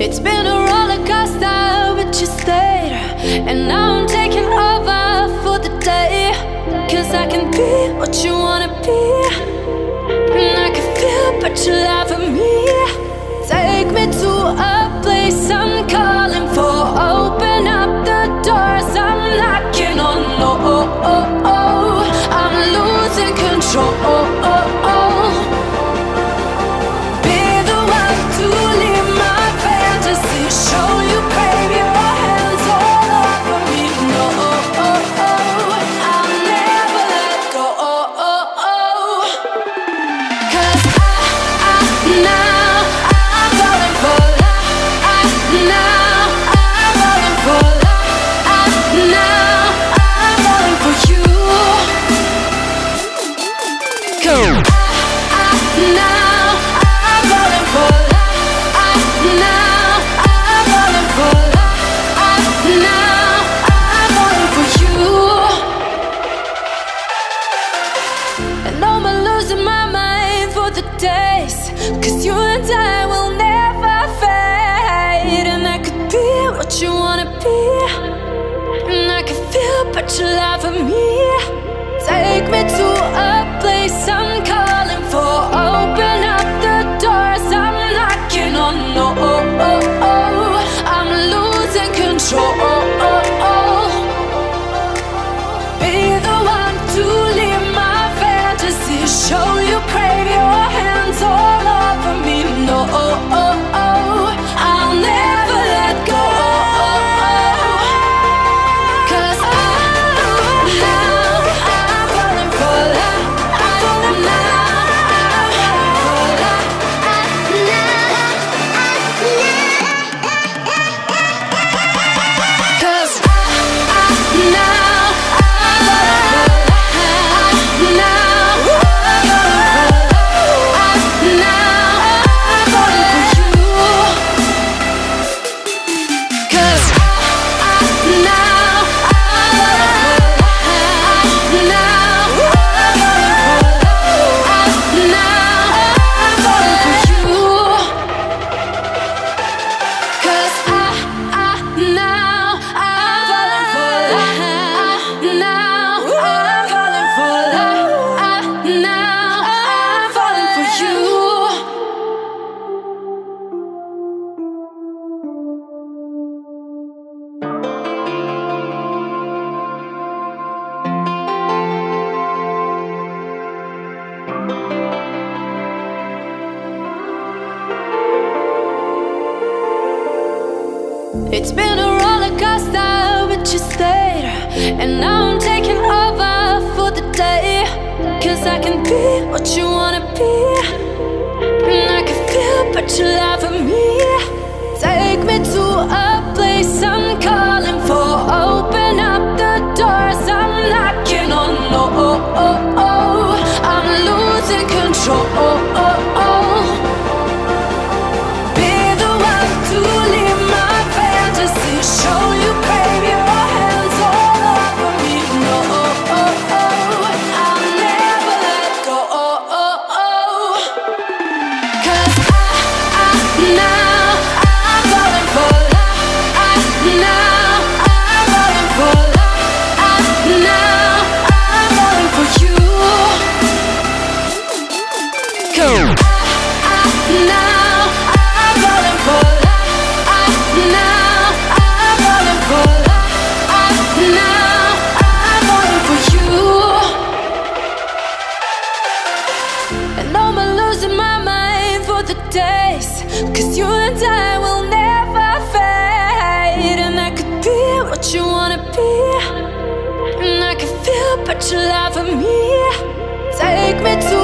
It's been a roller coaster, but you stayed. And now I'm taking over for the day. Cause I can be what you wanna be. And I can feel but you lie for me. Take me to a place I'm calling for. Open up the doors I'm knocking on. I'm losing control. Show you, baby, your hands all over me. No, I'll never let go. Cause now I'm falling for love. Now I'm falling for love. Now I'm falling for you. Go. Now I'm falling for love. Now now I'm falling for you. And I'm losing my mind for the days. Cause you and I will never fade. And I could be what you wanna be. And I can feel but you lie for me. Take me to a place I'm calling for. Open up the doors I'm knocking on. No, I'm losing control. Be the one to live my fantasy. Show you, crave your hands all over me. No, I'll never let go. Cause now I'm falling for love. Now It's been a roller coaster, but you stayed. And now I'm taking over for the day. Cause I can be what you wanna be. And I can feel but you love me. Take me to a place I'm calling for. Open up the doors I'm knocking on. I'm losing control. Be the one to leave my fantasy. Show you, baby, your hands all over me. No, I'll never let go. Cause now I'm falling for love. Now I'm falling for love. Now I'm falling for you. Now I'm falling for love. Now I'm falling for love. Now I'm falling for you. And I'm losing my mind for the days. Cause you and I will never fade. And I could be what you wanna be. And I can feel but you love me. Take me to